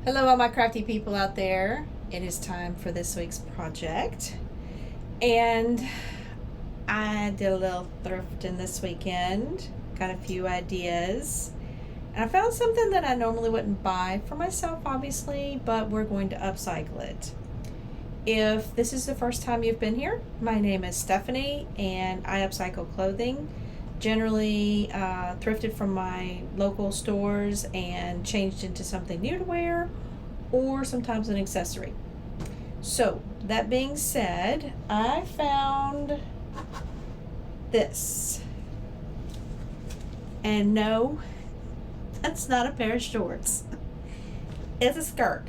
Hello, all my crafty people out there. It is time for this week's project. And I did a little thrifting this weekend, got a few ideas. And I found something that I normally wouldn't buy for myself, obviously, but we're going to upcycle it. If this is the first time you've been here, my name is Stephanie and I upcycle clothing. Generally thrifted from my local stores and changed into something new to wear, or sometimes an accessory. So that being said, I found this, and no, that's not a pair of shorts. It's a skirt.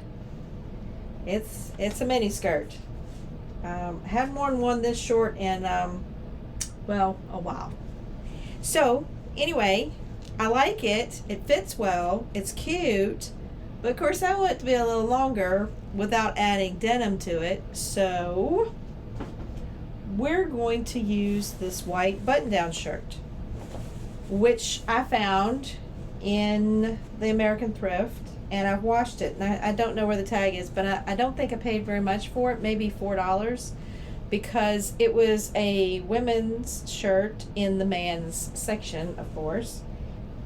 It's a mini skirt. Haven't worn one this short in well, a while. So anyway, I like it. It fits well. It's cute. But of course I want it to be a little longer without adding denim to it. So we're going to use this white button-down shirt, which I found in the American Thrift, and I've washed it. And I don't know where the tag is, but I don't think I paid very much for it, maybe $4. Because it was a women's shirt in the man's section, of course,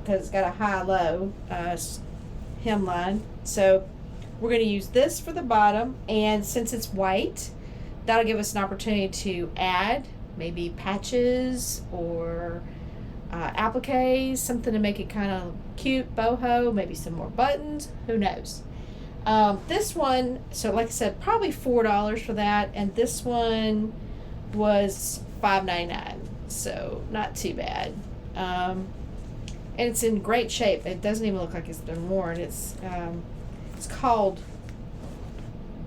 because it's got a high-low hemline. So we're going to use this for the bottom, and since it's white, that'll give us an opportunity to add maybe patches or appliques, something to make it kind of cute, boho, maybe some more buttons, who knows. This one, so like I said, probably $4 for that, and this one was $5.99, so not too bad. And it's in great shape. It doesn't even look like it's been worn. It's called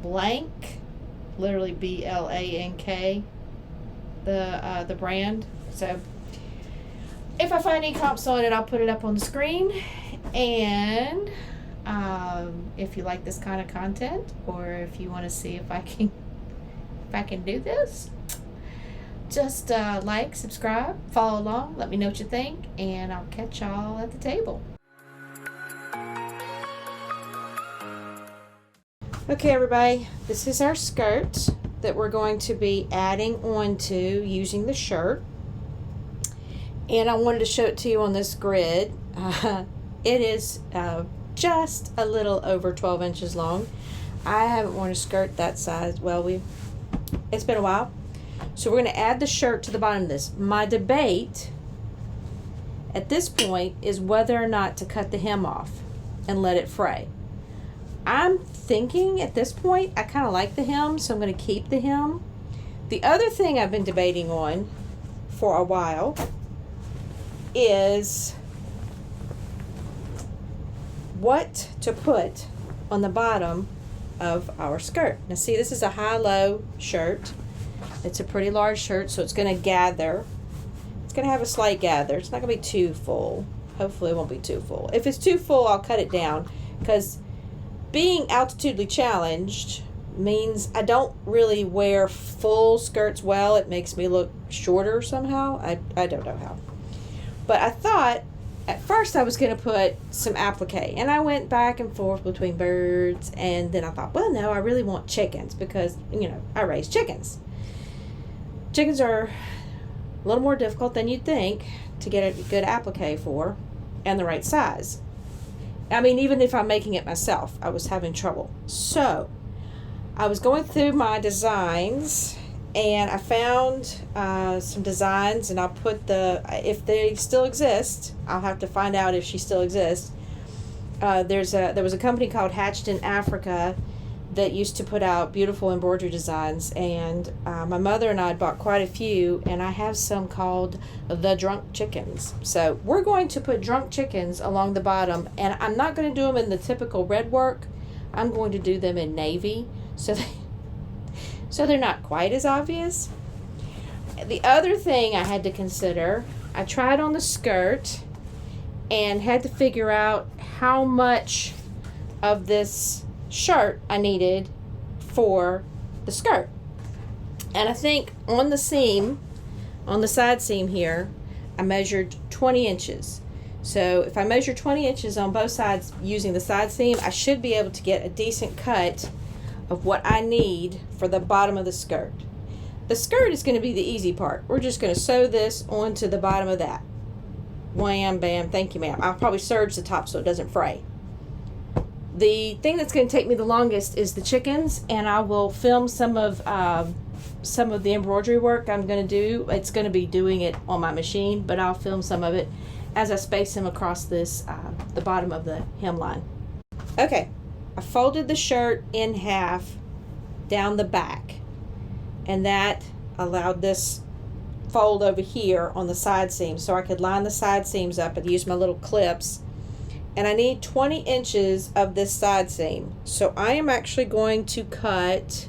Blank, literally BLANK, the brand. So if I find any comps on it, I'll put it up on the screen. And if you like this kind of content, or if you want to see if I can do this, just like, subscribe, follow along, let me know what you think, and I'll catch y'all at the table. Okay, everybody, this is our skirt that we're going to be adding onto using the shirt, and I wanted to show it to you on this grid. It is just a little over 12 inches long. I haven't worn a skirt that size. Well, it's been a while. So we're going to add the shirt to the bottom of this. My debate at this point is whether or not to cut the hem off and let it fray. I'm thinking at this point I kind of like the hem, so I'm going to keep the hem. The other thing I've been debating on for a while is what to put on the bottom of our skirt. Now see, this is a high-low shirt. It's a pretty large shirt, so it's going to gather. It's going to have a slight gather. It's not going to be too full. Hopefully it won't be too full. If it's too full, I'll cut it down, because being altitudinally challenged means I don't really wear full skirts well. It makes me look shorter somehow. I don't know how. But I thought at first I was going to put some applique, and I went back and forth between birds, and then I thought, well, no, I really want chickens, because, you know, I raise chickens. Chickens are a little more difficult than you'd think to get a good applique for, and the right size. I mean, even if I'm making it myself, I was having trouble. So I was going through my designs, and I found some designs, and I'll put if they still exist, I'll have to find out if she still exists. There was a company called Hatched in Africa that used to put out beautiful embroidery designs, and my mother and I bought quite a few, and I have some called the Drunk Chickens. So we're going to put drunk chickens along the bottom, and I'm not going to do them in the typical red work. I'm going to do them in navy, so they're not quite as obvious. The other thing I had to consider, I tried on the skirt and had to figure out how much of this shirt I needed for the skirt. And I think on the seam, on the side seam here, I measured 20 inches. So if I measure 20 inches on both sides using the side seam, I should be able to get a decent cut of what I need for the bottom of the skirt. The skirt is going to be the easy part. We're just going to sew this onto the bottom of that. Wham, bam, thank you, ma'am. I'll probably serge the top so it doesn't fray. The thing that's going to take me the longest is the chickens, and I will film some of the embroidery work I'm going to do. It's going to be doing it on my machine, but I'll film some of it as I space them across this the bottom of the hemline. Okay, I folded the shirt in half down the back, and that allowed this fold over here on the side seam so I could line the side seams up and use my little clips. And I need 20 inches of this side seam, so I am actually going to cut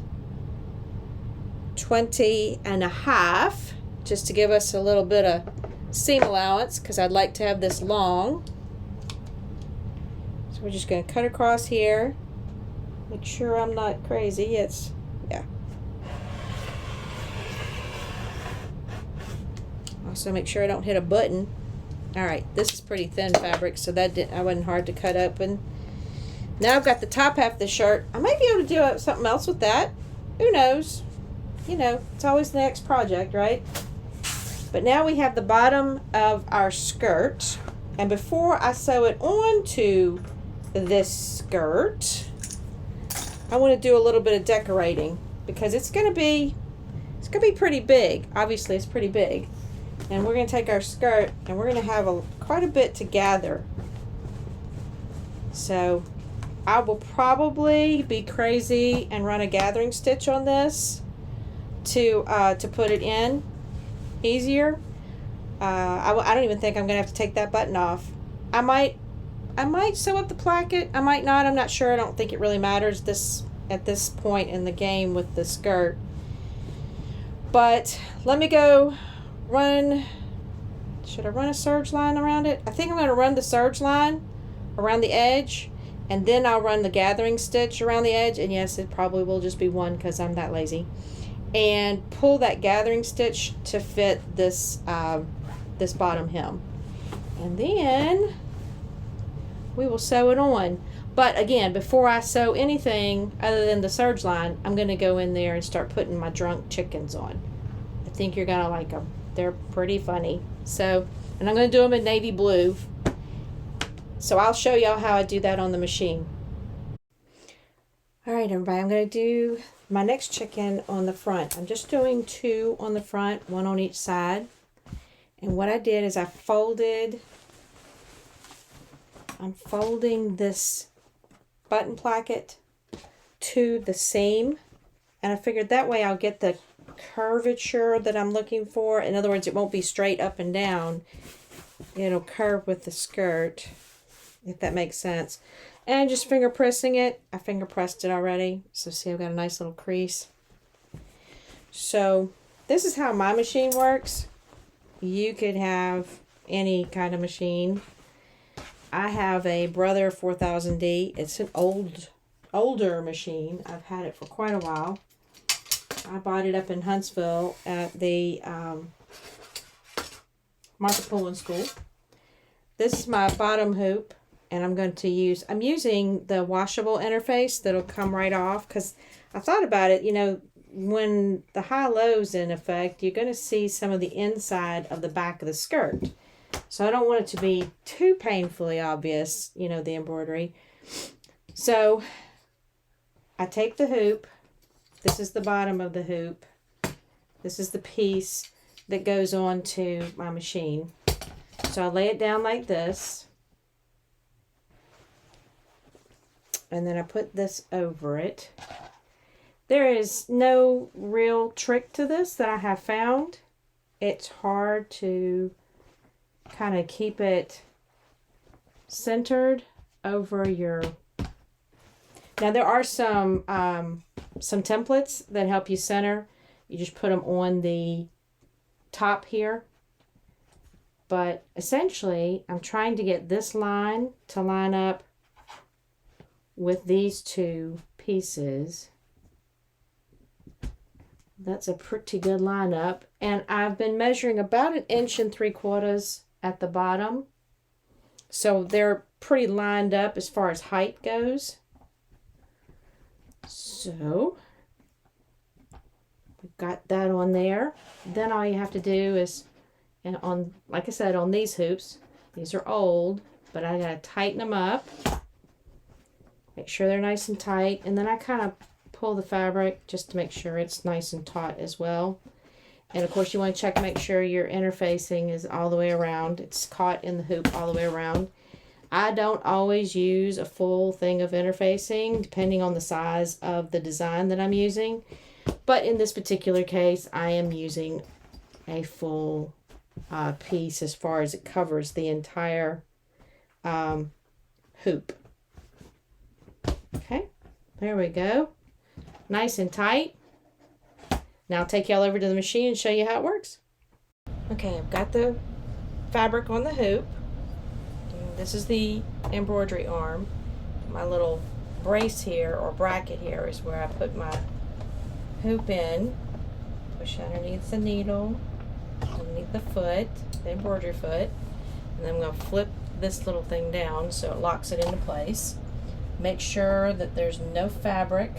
20 and a half just to give us a little bit of seam allowance, because I'd like to have this long. So we're just going to cut across here, make sure I'm not crazy. Yeah. Also make sure I don't hit a button. All right, this is pretty thin fabric, so I wasn't hard to cut open. Now I've got the top half of the shirt. I might be able to do something else with that. Who knows? You know, it's always the next project, right? But now we have the bottom of our skirt, and before I sew it onto this skirt, I want to do a little bit of decorating, because it's gonna be pretty big. Obviously, it's pretty big. And we're going to take our skirt and we're going to have quite a bit to gather. So I will probably be crazy and run a gathering stitch on this to put it in easier. I don't even think I'm going to have to take that button off. I might sew up the placket. I might not. I'm not sure. I don't think it really matters at this point in the game with the skirt. But let me go should I run a serge line around it? I think I'm going to run the serge line around the edge, and then I'll run the gathering stitch around the edge. And yes, it probably will just be one because I'm that lazy. And pull that gathering stitch to fit this this bottom hem. And then we will sew it on. But again, before I sew anything other than the serge line, I'm going to go in there and start putting my drunk chickens on. I think you're going to like them. They're pretty funny. So, and I'm going to do them in navy blue. So I'll show y'all how I do that on the machine. All right, everybody, I'm going to do my next chicken on the front. I'm just doing 2 on the front, 1 on each side. And what I did is I'm folding this button placket to the seam. And I figured that way I'll get the curvature that I'm looking for. In other words, it won't be straight up and down. It'll curve with the skirt, if that makes sense. And just finger pressing it. I finger pressed it already. So see, I've got a nice little crease. So this is how my machine works. You could have any kind of machine. I have a Brother 4000D. It's an older machine. I've had it for quite a while. I bought it up in Huntsville at the Martha Pullen School. This is my bottom hoop, and I'm using the washable interface that'll come right off, because I thought about it, you know, when the high-low's in effect, you're going to see some of the inside of the back of the skirt. So I don't want it to be too painfully obvious, you know, the embroidery. So I take the hoop. This is the bottom of the hoop. This is the piece that goes on to my machine. So I lay it down like this. And then I put this over it. There is no real trick to this that I have found. It's hard to kind of keep it centered over your... Now there are some templates that help you center. You just put them on the top here. But essentially, I'm trying to get this line to line up with these 2 pieces. That's a pretty good lineup. And I've been measuring about 1 3/4 inches at the bottom. So they're pretty lined up as far as height goes. So we've got that on there. Then all you have to do is, and on, like I said, on these hoops, these are old, but I gotta tighten them up. Make sure they're nice and tight, and then I kind of pull the fabric just to make sure it's nice and taut as well. And of course you want to check, make sure your interfacing is all the way around. It's caught in the hoop all the way around. I don't always use a full thing of interfacing depending on the size of the design that I'm using. But in this particular case, I am using a full piece as far as it covers the entire hoop. Okay, there we go. Nice and tight. Now I'll take y'all over to the machine and show you how it works. Okay, I've got the fabric on the hoop. This is the embroidery arm. My little brace here, or bracket here, is where I put my hoop in. Push underneath the needle, underneath the foot, the embroidery foot. And then I'm going to flip this little thing down so it locks it into place. Make sure that there's no fabric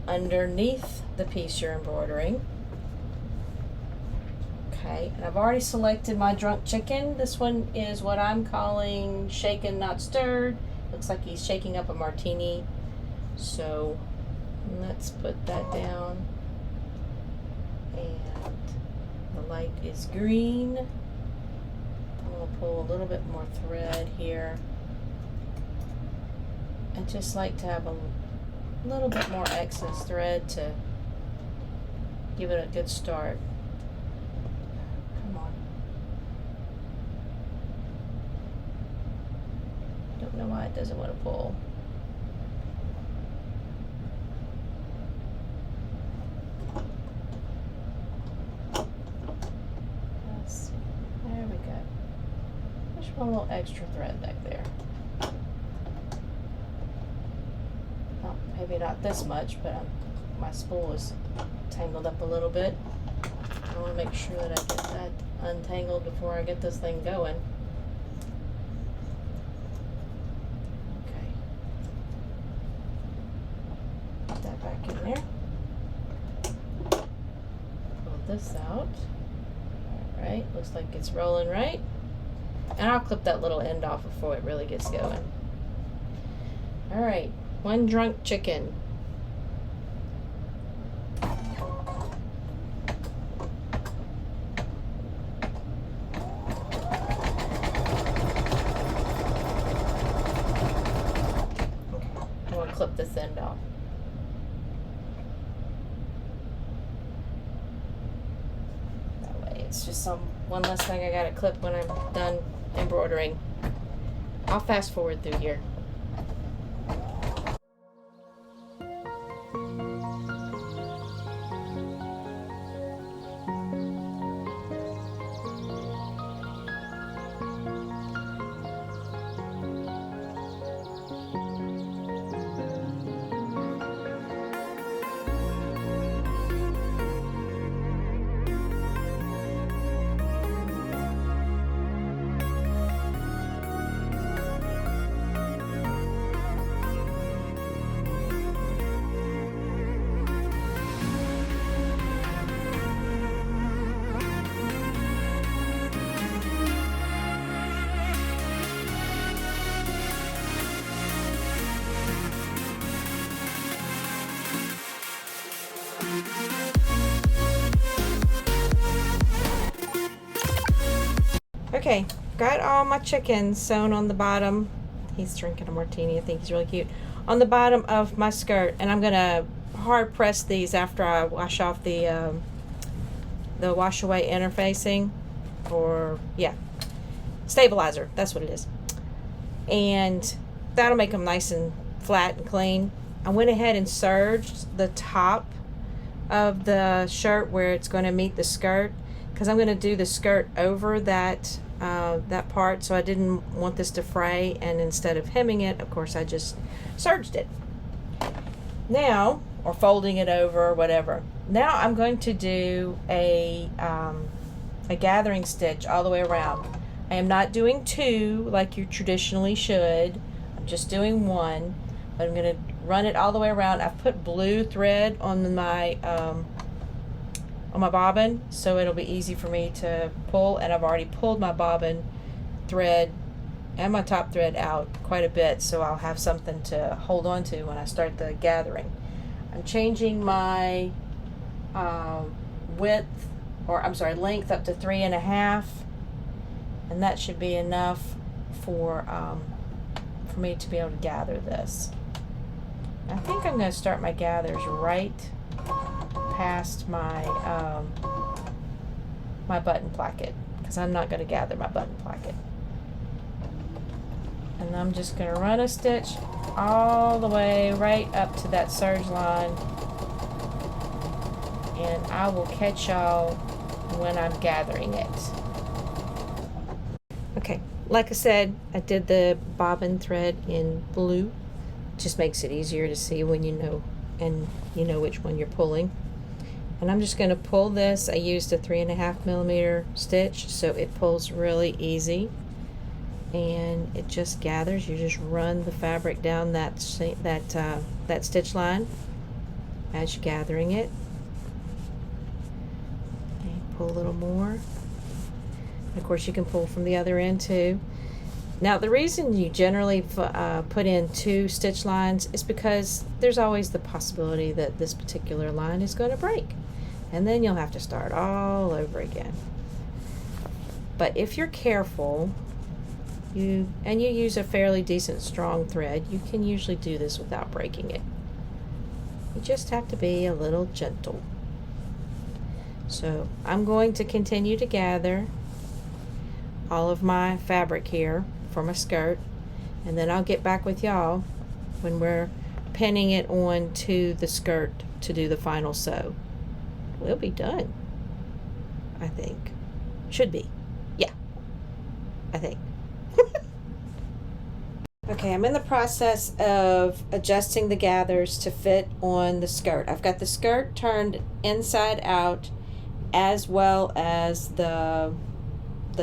underneath the piece you're embroidering. Okay, and I've already selected my drunk chicken. This one is what I'm calling shaken, not stirred. Looks like he's shaking up a martini. So let's put that down. And the light is green. I'm going to pull a little bit more thread here. I just like to have a little bit more excess thread to give it a good start. Come on. Don't know why it doesn't want to pull. Let's see. There we go. Just one little extra thread back there. Maybe not this much, but my spool is tangled up a little bit. I want to make sure that I get that untangled before I get this thing going. Okay. Put that back in there. Pull this out. Alright, looks like it's rolling right. And I'll clip that little end off before it really gets going. Alright. One drunk chicken. I'm going to clip this end off. That way it's just one less thing I got to clip when I'm done embroidering. I'll fast forward through here. Okay, got all my chickens sewn on the bottom. He's drinking a martini. I think he's really cute. On the bottom of my skirt, and I'm gonna hard press these after I wash off the wash away interfacing, or yeah, stabilizer. That's what it is, and that'll make them nice and flat and clean. I went ahead and serged the top of the shirt where it's going to meet the skirt, because I'm going to do the skirt over that that part, so I didn't want this to fray, and instead of hemming it, of course, I just serged it. Now, or folding it over, or whatever. Now I'm going to do a gathering stitch all the way around. I am not doing two like you traditionally should. I'm just doing one, but I'm going to run it all the way around. I've put blue thread on my bobbin, so it'll be easy for me to pull, and I've already pulled my bobbin thread and my top thread out quite a bit, so I'll have something to hold on to when I start the gathering. I'm changing my length up to 3.5, and that should be enough for me to be able to gather this. I think I'm going to start my gathers right past my my button placket, because I'm not going to gather my button placket. And I'm just going to run a stitch all the way right up to that serge line, and I will catch y'all when I'm gathering it. Okay, like I said, I did the bobbin thread in blue. Just makes it easier to see when you know, and you know which one you're pulling. And I'm just going to pull this. I used a 3.5mm stitch, so it pulls really easy, and it just gathers. You just run the fabric down that stitch line as you're gathering it, and pull a little more. Of course, you can pull from the other end too. Now, the reason you generally put in 2 stitch lines is because there's always the possibility that this particular line is going to break, and then you'll have to start all over again. But if you're careful, you use a fairly decent strong thread, you can usually do this without breaking it. You just have to be a little gentle. So I'm going to continue to gather all of my fabric here for my skirt, and then I'll get back with y'all when we're pinning it on to the skirt to do the final sew. We'll be done, I think. Should be. Yeah, I think. Okay, I'm in the process of adjusting the gathers to fit on the skirt. I've got the skirt turned inside out, as well as the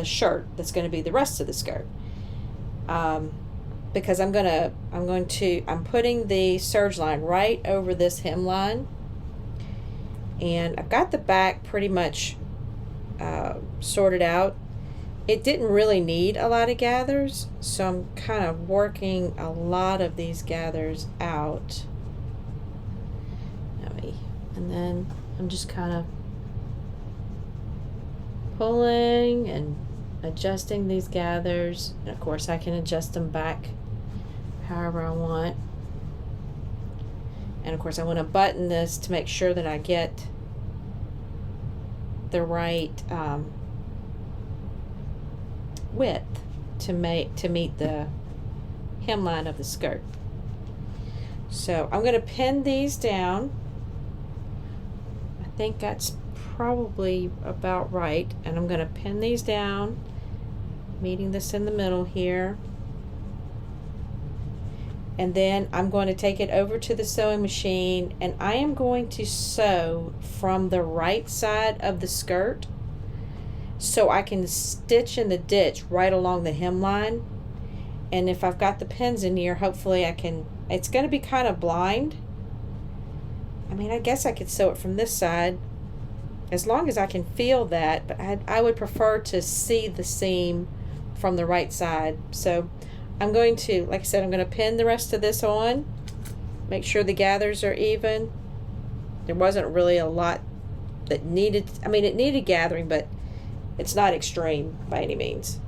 shirt that's going to be the rest of the skirt, because I'm putting the serge line right over this hemline, and I've got the back pretty much sorted out. It didn't really need a lot of gathers, so I'm kind of working a lot of these gathers out. And then I'm just kind of pulling and adjusting these gathers, and of course I can adjust them back however I want. And of course I want to button this to make sure that I get the right width to meet the hemline of the skirt. So I'm going to pin these down. I think that's probably about right, and I'm going to pin these down, meeting this in the middle here, and then I'm going to take it over to the sewing machine, and I am going to sew from the right side of the skirt so I can stitch in the ditch right along the hemline. And if I've got the pins in here, hopefully I can. It's going to be kind of blind. I mean, I guess I could sew it from this side as long as I can feel that, but I would prefer to see the seam from the right side. So I'm going to, like I said, I'm going to pin the rest of this on, make sure the gathers are even. There wasn't really a lot that needed, I mean, it needed gathering, but it's not extreme by any means.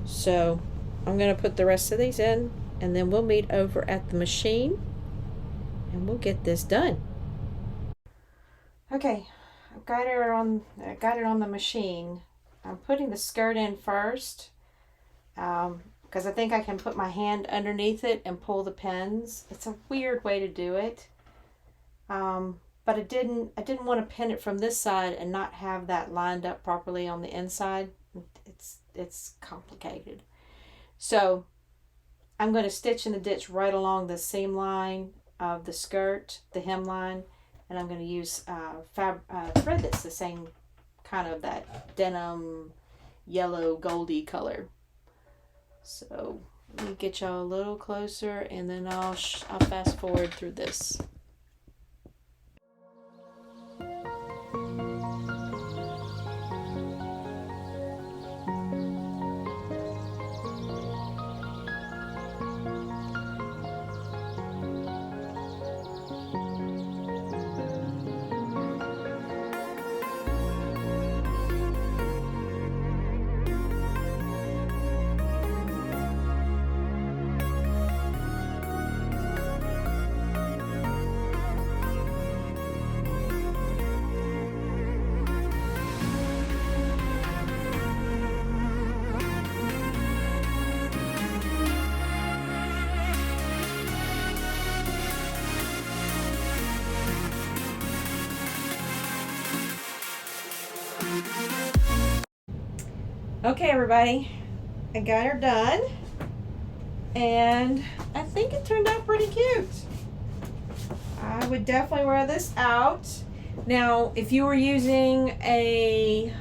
So I'm going to put the rest of these in, and then we'll meet over at the machine and we'll get this done. Okay, I got it on the machine. I'm putting the skirt in first, because I think I can put my hand underneath it and pull the pins. It's a weird way to do it, but I didn't want to pin it from this side and not have that lined up properly on the inside. It's complicated. So I'm going to stitch in the ditch right along the seam line of the skirt, the hemline, and I'm going to use thread that's the same kind of that denim yellow goldy color. So let me get y'all a little closer, and then I'll fast forward through this. Okay, everybody, I got her done, and I think it turned out pretty cute. I would definitely wear this out. Now, if you were using a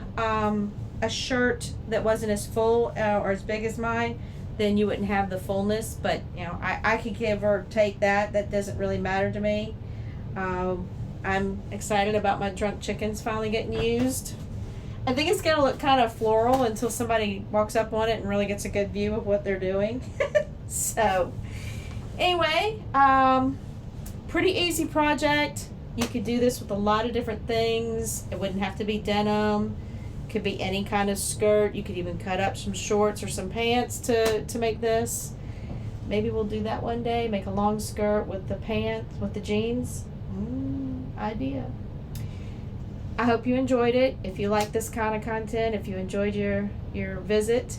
shirt that wasn't as full or as big as mine, then you wouldn't have the fullness, but you know, I could give or take that. That doesn't really matter to me. I'm excited about my drunk chickens finally getting used. I think it's going to look kind of floral until somebody walks up on it and really gets a good view of what they're doing. So, anyway, pretty easy project. You could do this with a lot of different things. It wouldn't have to be denim. Could be any kind of skirt. You could even cut up some shorts or some pants to make this. Maybe we'll do that one day. Make a long skirt with the pants, with the jeans. Idea. I hope you enjoyed it. If you like this kind of content, if you enjoyed your visit,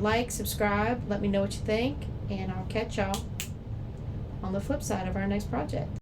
like, subscribe, let me know what you think, and I'll catch y'all on the flip side of our next project.